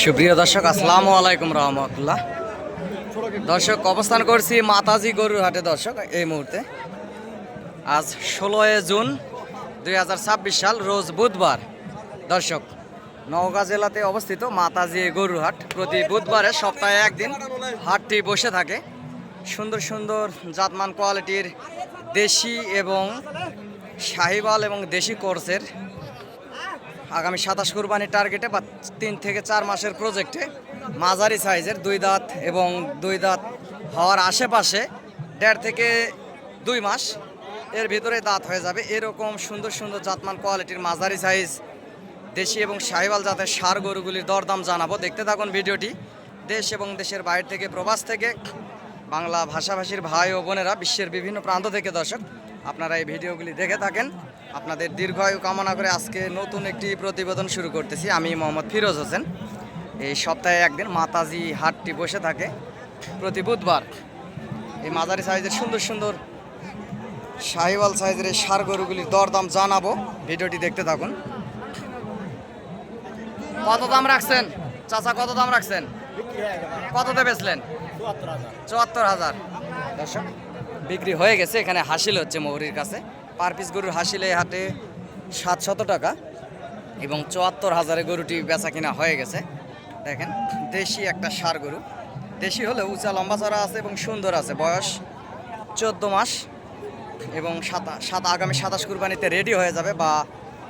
সুপ্রিয় দর্শক, আসসালামু আলাইকুম রহমতুল্লাহ। দর্শক, অবস্থান করছি মাতাজি গরুর হাটে। দর্শক, এই মুহূর্তে আজ 16 জুন 2026 সাল, রোজ বুধবার। দর্শক, নওগাঁ জেলাতে অবস্থিত মাতাজি গরুর হাট প্রতি বুধবারে সপ্তাহে একদিন হাটটি বসে থাকে। সুন্দর সুন্দর জাতমান কোয়ালিটির দেশি এবং শাহিওয়াল এবং দেশি কোর্সের আগামী 27 কুরবানির টার্গেটে বা 3 থেকে 4 মাসের প্রজেক্টে মাঝারি সাইজের 2 দাঁত এবং 2 দাঁত হওয়ার আশেপাশে 1.5 থেকে 2 মাস এর ভিতরে দাঁত হয়ে যাবে এরকম সুন্দর সুন্দর জাতমান কোয়ালিটির মাঝারি সাইজ দেশি এবং শাহিওয়াল জাতের ষাঁড় গরুগুলির দরদাম জানাবো। দেখতে থাকুন ভিডিওটি। দেশ এবং দেশের বাইরে থেকে, প্রবাস থেকে, বাংলা ভাষাভাষীর ভাই ও বোনেরা বিশ্বের বিভিন্ন প্রান্ত থেকে দর্শক আপনারা এই ভিডিওগুলি দেখে থাকেন। আপনাদের দীর্ঘায়ু কামনা করে আজকে নতুন একটি প্রতিবেদন শুরু করতেছি। আমি মোহাম্মদ ফিরোজ হোসেন। এই সপ্তাহে একদিন মাতাজি হাটটি বসে থাকে প্রতি বুধবার। এই মাঝারি সাইজের সুন্দর সুন্দর শাহিওয়াল সাইজের এই ষাঁড় গরুগুলির দরদাম জানাবো। ভিডিওটি দেখতে থাকুন। কত দাম রাখছেন চাচা? কত দাম রাখছেন? কততে বেচলেন? 74,000। দর্শক, বিক্রি হয়ে গেছে। এখানে হাসিল হচ্ছে মৌরির কাছে। পার পিস গরুর হাসিল এই হাটে 700 টাকা এবং 74,000 গরুটি বেচা কিনা হয়ে গেছে। দেখেন, দেশি একটা ষাঁড় গরু। দেশি হলেও উঁচা লম্বা চড়া আছে এবং সুন্দর আছে। বয়স 14 মাস এবং আগামী 27 কুরবানিতে রেডি হয়ে যাবে বা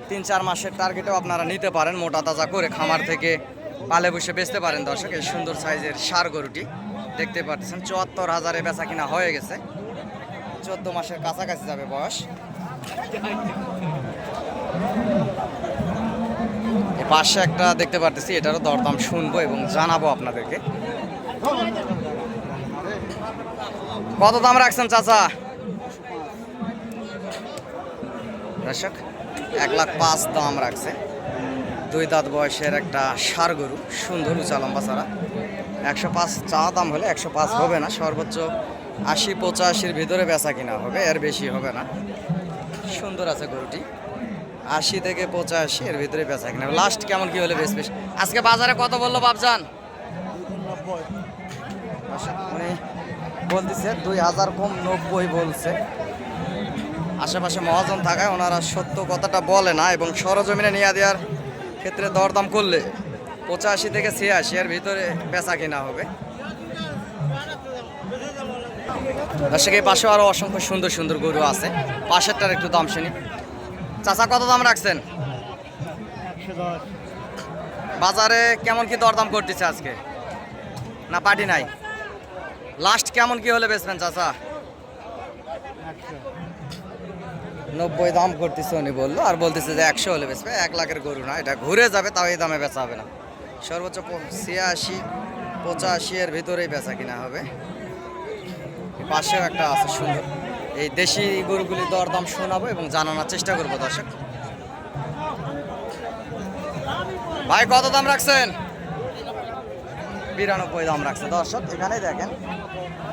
3-4 মাসের টার্গেটেও আপনারা নিতে পারেন। মোটা তাজা করে খামার থেকে পালে বসে বেচতে পারেন। দর্শক, এই সুন্দর সাইজের ষাঁড় গরুটি দেখতে পাচ্ছেন 74,000 বেচা কিনা হয়ে গেছে। 14 মাসের কাছাকাছি যাবে বয়স। এই পাশে একটা দেখতে পারতেছি, এটারও দরদাম শুনবো এবং জানাবো আপনাদেরকে। কত দাম রাখছেন চাচা? দর্শক, 1,05,000 দাম রাখছে। 2 দাঁত বয়সের একটা ষাঁড় গরু, সুন্দর উঁচা লম্বা ছাড়া। 105 চা দাম হলে 105 হবে না, সর্বোচ্চ 80-85-র ভিতরে বেচা কিনা হবে, এর বেশি হবে না। সুন্দর আছে গরুটি। 80 থেকে 85 এর ভিতরে বেচা কিনা। লাস্ট কেমন কি হলে বেশ? আজকে বাজারে কত বললো বাপজান? উনি বলতেছে 2,000 কম 90 বলছে। আশেপাশে মহাজন থাকায় ওনারা সত্য কথাটা বলে না এবং সরজমিনে নিয়ে দেওয়ার ক্ষেত্রে দরদাম করলে 85 থেকে 86 এর ভিতরে বেচা কিনা হবে। দর্শক, এই পাশেও আরো অসংখ্য সুন্দর সুন্দর গরু আছে। পাশেরটার একটু দাম শুনি। চাচা, কত দাম রাখছেন? বাজারে কেমন কি দরদাম করতেছে আজকে? না পার্টি নাই? লাস্ট কেমন কি হলে বেচবেন চাচা? 90 দাম করতেছে উনি বললো, আর বলতেছে যে 100 হলে বেচবে। 1 লাখের গরু না, এটা ঘুরে যাবে, তাও এই দামে বেচা হবে না। সর্বোচ্চ 86-85 এর ভিতরেই বেচা কিনা হবে। পাশেও একটা আছে সুন্দর। এই দেশি গরুগুলির দরদাম শোনাবো এবং জানানোর চেষ্টা করবো। দর্শক ভাই, কত দাম রাখছেন? 92 দাম রাখছে। দর্শক, এখানে দেখেন,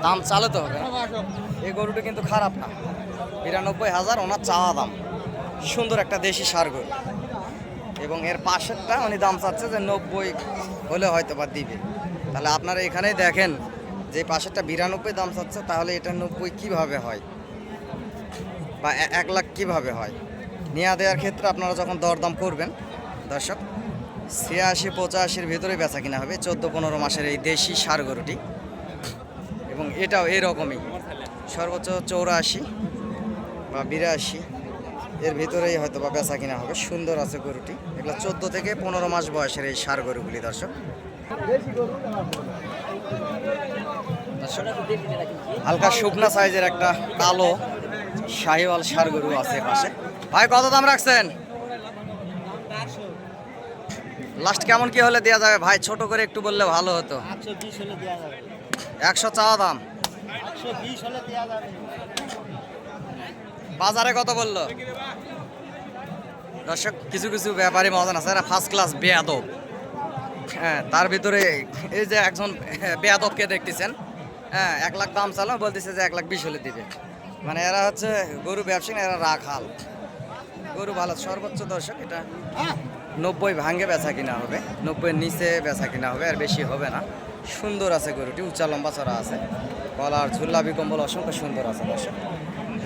দাম চালাতে হবে না। এই গরুটা কিন্তু খারাপ না। 92,000 ওনার চাওয়া দাম। সুন্দর একটা দেশি ষাঁড় গরু এবং এর পাশেরটা উনি দাম চাচ্ছে যে 90 হলে হয়তো বা দিবে। তাহলে আপনারা এখানেই দেখেন যে পাশেরটা 92 দাম চাচ্ছে, তাহলে এটা 90 কিভাবে হয় বা 1 লাখ কিভাবে হয়? নিয়ে দেওয়ার ক্ষেত্রে আপনারা যখন দরদাম করবেন দর্শক, 86-85-র ভিতরে বেচা কিনা হবে 14-15 মাসের এই দেশি ষাঁড় গরুটি। এবং এটাও এরকমই, সর্বোচ্চ 84 বা 82 এর ভিতরেই হয়তো বা বেচা কিনা হবে। সুন্দর আছে গরুটি। এগুলো 14 থেকে 15 মাস বয়সের এই ষাঁড় গরুগুলি। দর্শক, হালকা শুকনা সাইজের একটা কালো শাহিওয়াল ষাঁড় গরু আছে পাশে। ভাই, কত দাম রাখছেন? লাস্ট কেমন কি হলে দেওয়া যাবে ভাই? ছোট করে একটু বললে ভালো হতো। 100 চাওয়া দাম। বাজারে কত বললো? দর্শক, কিছু কিছু ব্যাপারী মহাজন আছে, এরা ফার্স্ট ক্লাস বেয়াদব। হ্যাঁ, তার ভিতরে এই যে একজন বেয়াদবকে দেখতেছেন। হ্যাঁ, 1 লাখ দাম চালাম, বলতেছে যে 1,20,000 হলে দিবে। মানে এরা হচ্ছে গরু ব্যবসায়ী, এরা রাখাল। গরু ভালো সর্বোচ্চ দর্শক এটা 90 ভাঙে বেচা কিনা হবে, 90-এর নিচে বেচা কিনা হবে, আর বেশি হবে না। সুন্দর আছে গরুটি, উঁচা লম্বা চড়া আছে, গলার ঝুল্লাবি কম্বল অসংখ্য সুন্দর আছে দর্শক।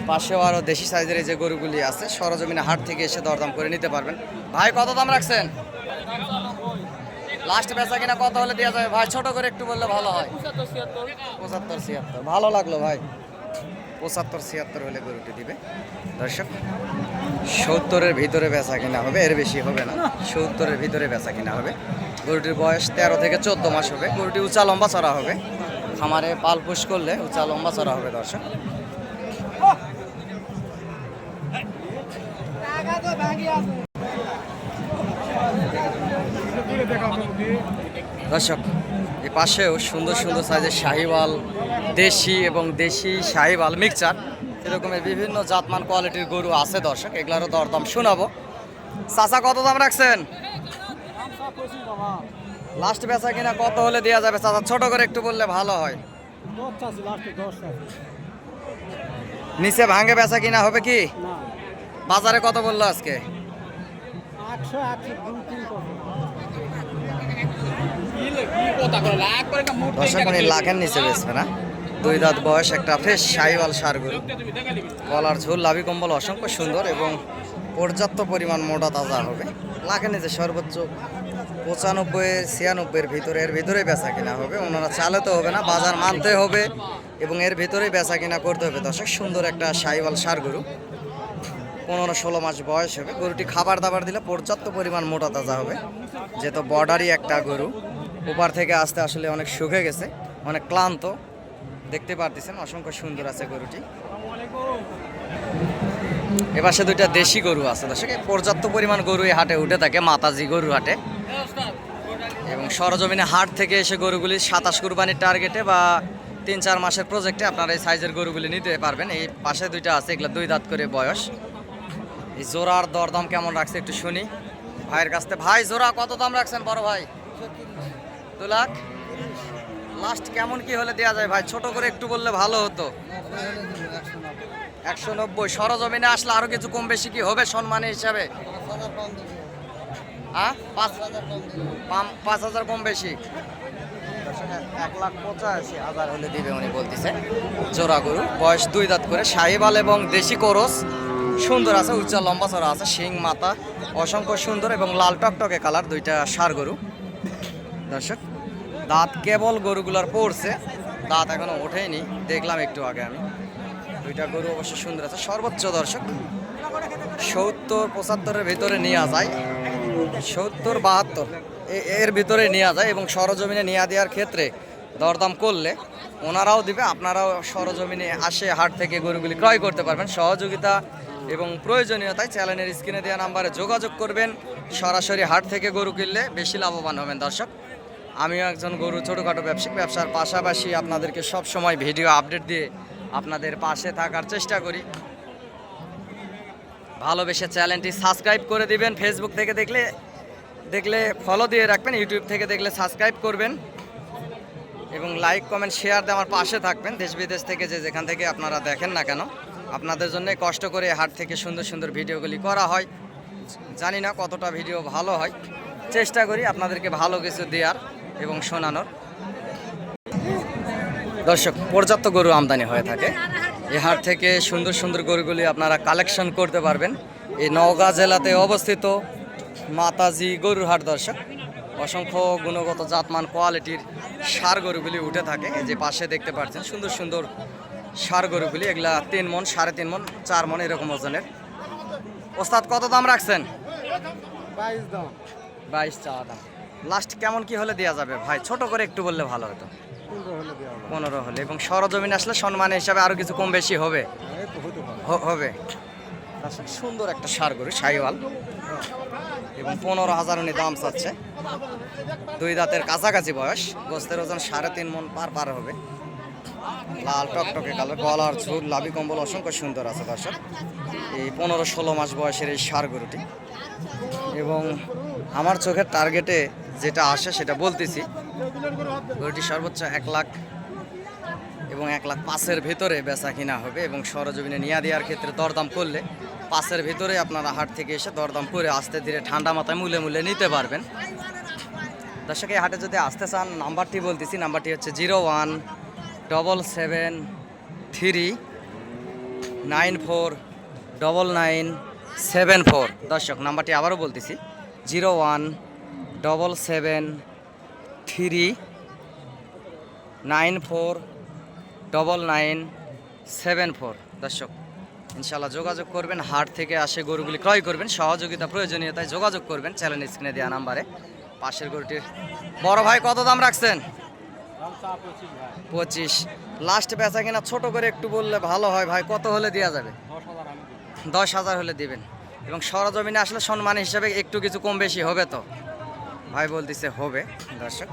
পাশেও আরও দেশি সাইজের এই যে গরুগুলি আছে, সরজমিনে হাট থেকে এসে দরদাম করে নিতে পারবেন। ভাই কত দাম রাখছেন? লাস্ট বেচা কিনা কত হলে দেওয়া যাবে ভাই? ছোট করে একটু বললে ভালো হয়। 75-76 ভালো লাগলো ভাই, 75-76 হলে গরুটি দিবে দর্শক। 70-এর ভিতরে বেচা কিনা হবে, এর বেশি হবে না। 70-এর ভিতরে বেচা কিনা হবে। গরুটির বয়স 13 থেকে 14 মাস হবে। গরুটি উঁচা লম্বা চড়া হবে, খামারে পাল পুষ করলে উঁচা লম্বা চড়া হবে দর্শক। দর্শক এই পাশেও সুন্দর সুন্দর সাইজের শাহিওয়াল, দেশি এবং দেশি শাহিওয়াল মিক্সচার, এরকমের বিভিন্ন জাতমান কোয়ালিটির গরু আছে দর্শক। এগুলারও দরদাম শোনাবো। চাচা কত দাম রাখছেন? লাস্ট বেচা কিনা কত হলে দেওয়া যাবে চাচা? ছোট করে একটু বললে ভালো হয়। নিচে ভাঙে বেচা কিনা হবে কি? বাজারে কত বললো আজকে? দর্শক লাখের নিচে বেচবে না। 2 দাঁত বয়স, একটা ফ্রেশ শাহিওয়াল ষাঁড় গরু, গলার ঝোল লাভি কম্বল অসংখ্য সুন্দর এবং পর্যাপ্ত পরিমাণ মোটা তাজা হবে। লাখের নিচে সর্বোচ্চ 95-96-এর ভিতরে, এর ভিতরে বেচা কিনা হবে। ওনারা চালাতে হবে না, বাজার মানতে হবে এবং এর ভিতরেই বেচা কিনা করতে হবে দর্শক। সুন্দর একটা শাহিওয়াল ষাঁড় গরু, 15-16 মাস বয়স হবে। গরুটি খাবার দাবার দিলে পর্যাপ্ত পরিমাণ মোটা তাজা হবে, যেহেতু বর্ডারই একটা গরু। ওপার থেকে আসতে আসলে অনেক শুকে গেছে, অনেক ক্লান্ত, দেখতে পারতেছেন। অসংখ্য সুন্দর আছে গরুটি। এপাশে 2টা দেশি গরু আছে দর্শক। পর্যাপ্ত পরিমাণ গরু এই হাটে উঠে থাকে, মাতাজি গরু হাটে। এবং সরজমিনে হাট থেকে এসে গরুগুলি 27 কুরবানির টার্গেটে বা 3-4 মাসের প্রজেক্টে আপনারা এই সাইজের গরুগুলি নিতে পারবেন। এই পাশে 2টা আছে, এগুলো 2 দাঁত করে বয়স। এই জোড়ার দরদাম কেমন রাখছে একটু শুনি ভাইয়ের কাছ থেকে। ভাই জোড়া কত দাম রাখছেন বড় ভাই? 2 লাখ। লাস্ট কেমন কি হলে দেওয়া যায় ভাই? ছোট করে একটু বললে ভালো হতো। 190। সরজমিনে আসলে আরো কিছু কম বেশি কি হবে সম্মানের হিসাবে? 5,000 কম বেশি। 1,85,000 হলে দিবে উনি বলতেছে। জোড়া গরু, বয়স 2 দাঁত করে, শাহিওয়াল এবং দেশি করস সুন্দর আছে, উচ্চা লম্বা চড়া আছে, শিং মাথা অসংখ্য সুন্দর এবং লাল টকটকে কালার। 2টা ষাঁড় গরু দর্শক। দাঁত কেবল গরুগুলার পড়ছে, দাঁত এখনো ওঠেনি, দেখলাম একটু আগে আমি। 2টা গরু অবশ্যই সুন্দর আছে। সর্বোচ্চ দর্শক 70-75-এর ভিতরে নেওয়া যায়, 70-72 এর ভিতরে নেওয়া যায়। এবং সরজমিনে নেওয়া দেওয়ার ক্ষেত্রে দরদাম করলে ওনারাও দিবে, আপনারাও সরজমিনে আসে হাট থেকে গরুগুলি ক্রয় করতে পারবেন। সহযোগিতা এবং প্রয়োজনীয়তায় চ্যানেলের স্ক্রিনে দেওয়া নাম্বারে যোগাযোগ করবেন। সরাসরি হাট থেকে গরু কিনলে বেশি লাভবান হবেন দর্শক। আমিও একজন গরু ছোটোখাটো ব্যবসায়িক, ব্যবসার পাশাপাশি আপনাদেরকে সব সময় ভিডিও আপডেট দিয়ে আপনাদের পাশে থাকার চেষ্টা করি। ভালোবেসে চ্যানেলটি সাবস্ক্রাইব করে দিবেন। ফেসবুক থেকে দেখলে ফলো দিয়ে রাখবেন, ইউটিউব থেকে দেখলে সাবস্ক্রাইব করবেন এবং লাইক কমেন্ট শেয়ার দিয়ে আমার পাশে থাকবেন। দেশ বিদেশ থেকে যেখান থেকে আপনারা দেখেন না কেন, আপনাদের জন্য কষ্ট করে হাট থেকে সুন্দর সুন্দর ভিডিওগুলি করা হয়। জানি না কতটা ভিডিও ভালো হয়, চেষ্টা করি আপনাদেরকে ভালো কিছু দেওয়ার এবং শোনানোর। দর্শক পর্যাপ্ত গরু আমদানি হয়ে থাকে এই হাট থেকে। সুন্দর সুন্দর গরুগুলি আপনারা কালেকশন করতে পারবেন। এই নওগাঁ জেলাতে অবস্থিত মাতাজি গরুর হাট দর্শক। অসংখ্য গুণগত জাতমান কোয়ালিটির ষাঁড় গরুগুলি উঠে থাকে। এই যে পাশে দেখতে পাচ্ছেন সুন্দর সুন্দর ষাঁড় গরুগুলি, এগুলা 3 মণ, 3.5 মণ, 4 মণ এরকম ওজনের। ওস্তাদ কত দাম রাখছেন? 22 চাওয়া দাম। লাস্ট কেমন কি হলে দেওয়া যাবে ভাই? ছোট করে একটু বললে ভালো হতো। 15 হলে এবং সরজমিন আসলে সম্মানের হিসাবে আরো কিছু কম বেশি হবে। হবে। সুন্দর একটা ষাঁড় গরু, শাহিওয়াল, এবং 15,000 উনি দাম চাচ্ছে। 2 দাঁতের কাছাকাছি বয়স, গোস্তের ওজন 3.5 মণ পার হবে। লাল টকটকে কালার, গলার ঝুল লাভি কম্বল অসংখ্য সুন্দর আছে দর্শক। এই 15-16 মাস বয়সের এই ষাঁড় গরুটি। এবং আমার চোখের টার্গেটে যেটা আসে সেটা বলতেছি, গরুটি সর্বোচ্চ 1 লাখ এবং 1,05,000-এর ভেতরে বেচা কিনা হবে। এবং সরজমিনে নিয়ে দেওয়ার ক্ষেত্রে দরদাম করলে 5-এর ভিতরে আপনারা হাট থেকে এসে দরদাম করে আস্তে ধীরে ঠান্ডা মাথায় মুলে মুলে নিতে পারবেন। দর্শক এই হাটে যদি আসতে চান নাম্বারটি বলতেছি, নাম্বারটি হচ্ছে 017739499974। দর্শক নাম্বারটি আবারও বলতেছি 017739499974। দর্শক ইনশাল্লাহ যোগাযোগ করবেন, হাট থেকে আসে গরুগুলি ক্রয় করবেন, সহযোগিতা প্রয়োজনীয়তায় যোগাযোগ করবেন চ্যানেল স্ক্রিনে দেওয়া নাম্বারে। পাশের গরুটির বড় ভাই কত দাম রাখছেন? 25। লাস্ট বেচা কিনা ছোট করে একটু বললে ভালো হয় ভাই, কত হলে দেওয়া যাবে? 10,000 হলে দিবেন। এবং সরজমিনে আসলে সম্মান হিসাবে একটু কিছু কম বেশি হবে তো? ভাই বলতেছে হবে। দর্শক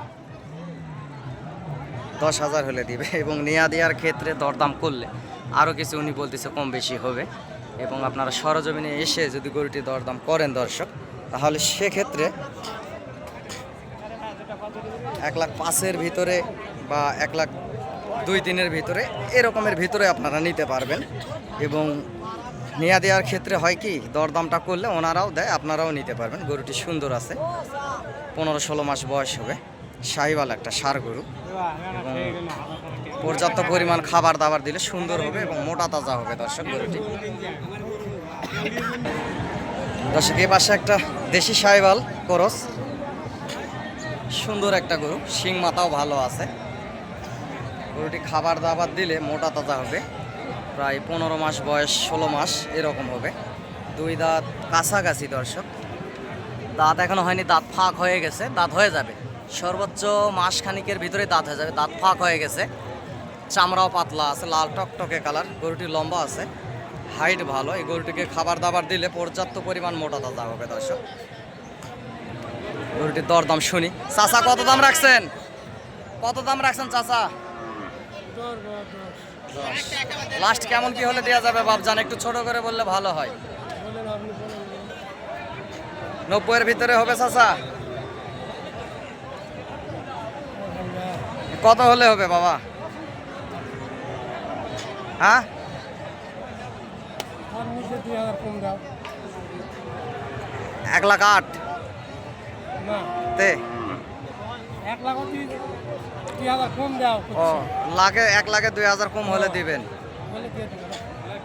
10,000 হলে দিবে এবং নেয়া দেওয়ার ক্ষেত্রে দরদাম করলে আরও কিছু উনি বলতেছে কম বেশি হবে। এবং আপনারা সরজমিনে এসে যদি গরুটি দরদাম করেন দর্শক, তাহলে সেক্ষেত্রে 1,05,000-এর ভিতরে বা 1,02,000-3-এর ভিতরে এরকমের ভিতরে আপনারা নিতে পারবেন। এবং নেয়া দেওয়ার ক্ষেত্রে হয় কি, দরদামটা করলে ওনারাও দেয়, আপনারাও নিতে পারবেন। গরুটি সুন্দর আছে, 15-16 মাস বয়স হবে, শাহিওয়াল একটা ষাঁড় গরু। এবং পর্যাপ্ত পরিমাণ খাবার দাবার দিলে সুন্দর হবে এবং মোটা তাজা হবে দর্শক গরুটি। দর্শক এই পাশে একটা দেশি শাহিওয়াল করস, সুন্দর একটা গরু, শিং মাথাও ভালো আছে। গরুটি খাবার দাবার দিলে মোটা তাজা হবে, প্রায় 15 মাস বয়স, 16 মাস এরকম হবে। 2 দাঁত কাছাকাছি দর্শক, দাঁত এখনো হয়নি, দাঁত ফাঁক হয়ে গেছে, দাঁত হয়ে যাবে সর্বোচ্চ মাস খানিকের ভিতরে দাঁত হয়ে যাবে। দাঁত ফাঁক হয়ে গেছে, চামড়াও পাতলা আছে, লাল টকটকে কালার। গরুটি লম্বা আছে, হাইট ভালো। এই গরুটিকে খাবার দাবার দিলে পর্যাপ্ত পরিমাণ মোটা তাজা হবে দর্শক। গরুটির দরদাম শুনি। চাচা কত দাম রাখছেন? কত দাম রাখছেন চাচা? 10। লাস্ট কেমন কি হলে দেওয়া যাবে বাবজান? একটু ছোট করে বললে ভালো হয়। 90-এর ভিতরে হবে চাচা? কত হলে হবে বাবা? হ্যাঁ 1,08,000 তে ও লাখে 1,02,000 কম হলে দিবেন?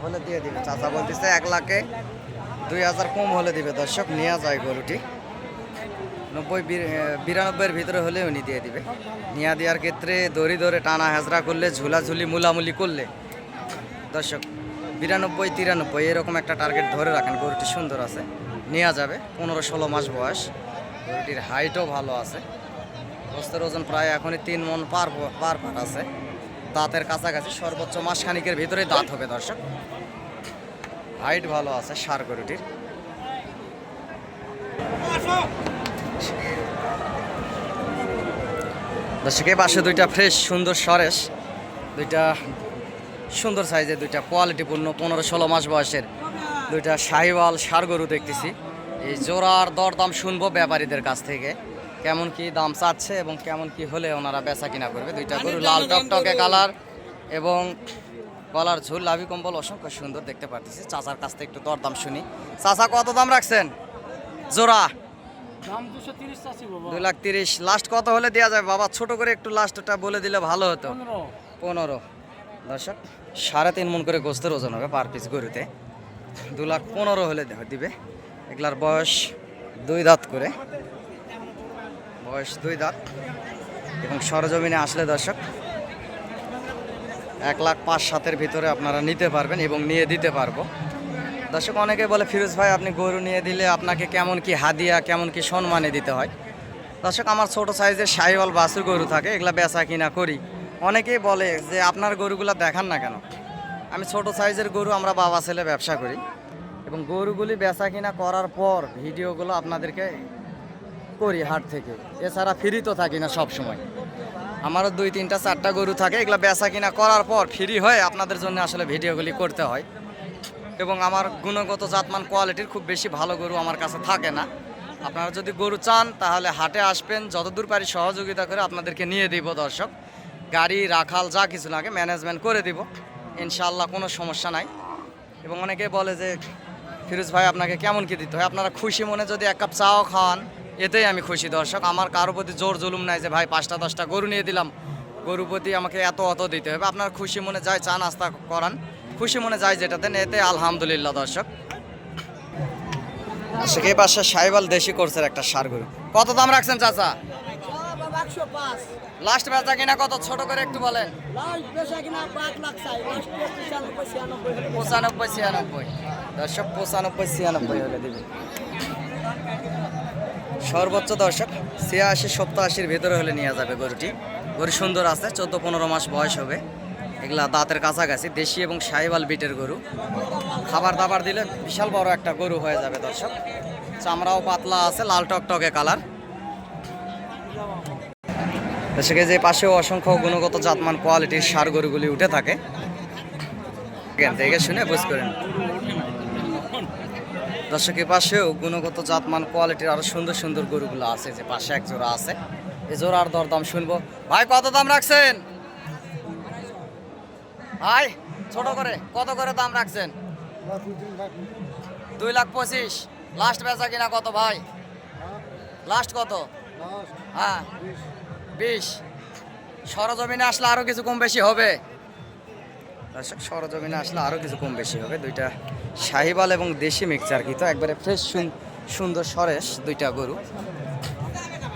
হলে দিয়ে দিবেন। চাচা বলতেছে 1,02,000 কম হলে দিবে দর্শক। নেওয়া যায় গরুটি 90-92-এর ভিতরে হলে উনি দিয়ে দিবে। নিয়া দেওয়ার ক্ষেত্রে দড়ি ধরে টানা হেজরা করলে, ঝুলাঝুলি মুলামুলি করলে দর্শক 92-93 এরকম একটা টার্গেট ধরে রাখেন। গরুটি সুন্দর আছে, নেওয়া যাবে। 15-16 মাস বয়স, গরুটির হাইটও ভালো আছে। বস্তার ওজন প্রায় এখনই 3 মণ পার আছে। দাঁতের কাছাকাছি, সর্বোচ্চ মাস খানিকের ভিতরে দাঁত হবে দর্শক। হাইট ভালো আছে ষাঁড় গরুটির। দর্শক এই পাশে 2টা ফ্রেশ সুন্দর সরেশ, 2টা সুন্দর সাইজের, 2টা কোয়ালিটিপূর্ণ 15-16 মাস বয়সের 2টা শাহিওয়াল ষাঁড় গরু দেখতেছি। এই জোড়ার দরদাম শুনবো ব্যাপারীদের কাছ থেকে, কেমন কি দাম চাচ্ছে এবং কেমন কি হলে ওনারা বেচা কিনা করবে। 2টা গরু লাল টকটকে কালার এবং গলার ঝুল, লাভি কম্বল অসংখ্য সুন্দর দেখতে পারতেছি। চাচার কাছ থেকে একটু দরদাম শুনি। চাচা কত দাম রাখছেন জোড়া? 2,30,000। লাস্ট কত হলে দেওয়া যাবে বাবা? ছোট করে একটু লাস্টটা বলে দিলে ভালো হতো। 15। দর্শক 3.5 মণ করে গোস্তের ওজন হবে পার পিস গরুতে। 2,15,000 হলে দিবে। এগুলার বয়স 2 দাঁত করে, বয়স 2 দাঁত। এবং সরজমিনে আসলে দর্শক 1,05,000-7-এর ভিতরে আপনারা নিতে পারবেন এবং নিয়ে দিতে পারবো দর্শক। অনেকে বলে ফিরোজ ভাই আপনি গরু নিয়ে দিলে আপনাকে কেমন কি হাদিয়া, কেমন কি সম্মানে দিতে হয়। দর্শক আমার ছোট সাইজের শাহিওয়াল বাছুর গরু থাকে, এগুলা বেচা কিনা করি। অনেকেই বলে যে আপনার গরুগুলা দেখান না কেন? আমি ছোট সাইজের গরু, আমরা বাবা ছেলে ব্যবসা করি এবং গরুগুলি বেচা কিনা করার পর ভিডিওগুলো আপনাদেরকে করি হাট থেকে। এছাড়া ফ্রি তো থাকি না সব সময়। আমারও 2-3-4টা গরু থাকে, এগুলা বেচা কিনা করার পর ফ্রি হয়ে আপনাদের জন্য আসলে ভিডিওগুলি করতে হয়। এবং আমার গুণগত জাতমান কোয়ালিটির খুব বেশি ভালো গরু আমার কাছে থাকে না। আপনারা যদি গরু চান তাহলে হাটে আসবেন, যতদূর পারি সহযোগিতা করে আপনাদেরকে নিয়ে দিব দর্শক। গাড়ি রাখাল যা কিছু লাগে ম্যানেজমেন্ট করে দিব ইনশাআল্লাহ, কোনো সমস্যা নাই। এবং অনেকে বলে যে ফিরোজ ভাই আপনাকে কেমন কি দিতে হয়? আপনারা খুশি মনে যদি এক কাপ চাও খাওয়ান এতেই আমি খুশি দর্শক। আমার কারোর প্রতি জোর জুলুম নাই যে ভাই 5টা 10টা গরু নিয়ে দিলাম, গরুর প্রতি আমাকে এত অত দিতে হবে। আপনার খুশি মনে যায় চা নাস্তা করান, খুশি মনে যায় যেটা দেন, এতে আলহামদুলিল্লাহ দর্শক। এই পাশে সাইবাল দেশি কোর্সের একটা ষাঁড় গরু, কত দাম রাখছেন চাচা? লাস্ট বেচা কিনা কত, ছোট করে একটু বলেন। 95 96 দর্শক, 95 96 হলে দিবেন সর্বোচ্চ দর্শক। 86 87 ভিতরে হলে নিয়ে যাবে গরুটি। গরু সুন্দর আছে, 14-15 মাস বয়স হবে। এগুলা দাঁতের কাছাকাছি, দেশি এবং সাইবাল বিটের গরু। খাবার দাবার দিলে বিশাল বড় একটা গরু হয়ে যাবে দর্শক। চামড়াও পাতলা আছে, লাল টকটকে কালার। দর্শক যে পাশেও অসংখ্য গুণগত জাতমান কোয়ালিটির ষাঁড় গরুগুলি উঠে থাকে, দেখে শুনে বুঝ করেন দর্শক। এই পাশেও গুণগত জাতমান কোয়ালিটির আরো সুন্দর সুন্দর গরুগুলো আছে। যে পাশে এক জোড়া আছে, এই জোড়ার দরদাম শুনবো। ভাই কত দাম রাখছেন? ভাই ছোট করে কত করে দাম রাখছেন? 2,25,000। লাস্ট বেচা কিনা কত ভাই? লাস্ট কত? হ্যাঁ 20। সরজমিনে আসলে আরো কিছু কম বেশি হবে দর্শক, সরজমিনে আসলে আরো কিছু কম বেশি হবে। দুইটা শাহিবাল এবং দেশি মিক্সচার কি তো একবারে ফ্রেশ সুন্দর সরেশ দুইটা গরু।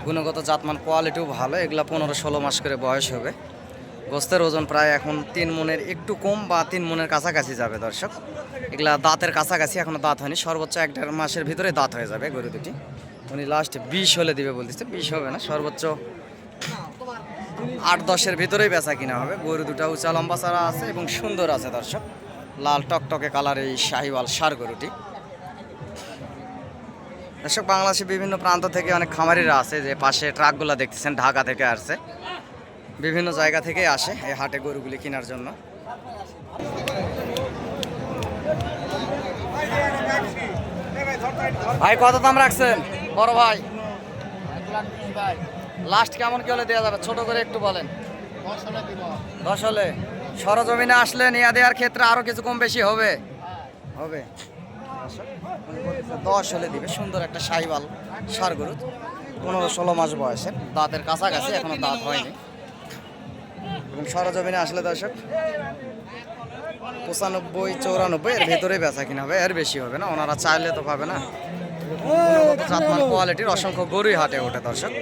গুণগত জাতমান কোয়ালিটিও ভালো। এগুলা 15-16 মাস করে বয়স হবে। গোস্তের ওজন প্রায় এখন 3 মনের একটু কম বা 3 মনের কাছাকাছি যাবে দর্শক। এগুলা দাঁতের কাছাকাছি, এখনো দাঁত হয়নি। সর্বোচ্চ 1-1.5 মাসের ভিতরে দাঁত হয়ে যাবে গরু দুটি। উনি লাস্ট 20 হলে দিবে বলতেছে, 20 হবে না, সর্বোচ্চ 8-10-এর ভিতরেই বেচা কিনা হবে। গরু দুটা উঁচা লম্বা চারা আছে এবং সুন্দর আছে দর্শক। লাল টকটকে কালার এই শাহিওয়াল ষাঁড় গরুটি। দর্শক বাংলাদেশের বিভিন্ন প্রান্ত থেকে অনেক খামারিরা আছে, যে পাশে ট্রাকগুলো দেখতেছেন ঢাকা থেকে আসছে, বিভিন্ন জায়গা থেকে আসে এই হাটে গরুগুলি কেনার জন্য। ভাই কত দাম রাখছেন বড় ভাই? লাস্ট কেমন কি হলে দেওয়া যাবে, ছোট করে একটু বলেন। 10 হলে সরজমিনে আসলে নিয়ে দেওয়ার ক্ষেত্রে আরো কিছু কম বেশি হবে। হবে 10 হলে দিবে। সুন্দর একটা শাহিওয়াল ষাঁড় গরু, 15-16 মাস বয়সের, দাঁতের কাছাকাছি, এখনো দাঁত হয়নি। এবং সরজমিনে আসলে দর্শক 95-94 এর ভেতরে বেচা কিনা হবে, এর বেশি হবে না। ওনারা চাইলে তো পাবে না। গুণগত জাতমান কোয়ালিটির অসংখ্য গরুই হাটে ওঠে দর্শক।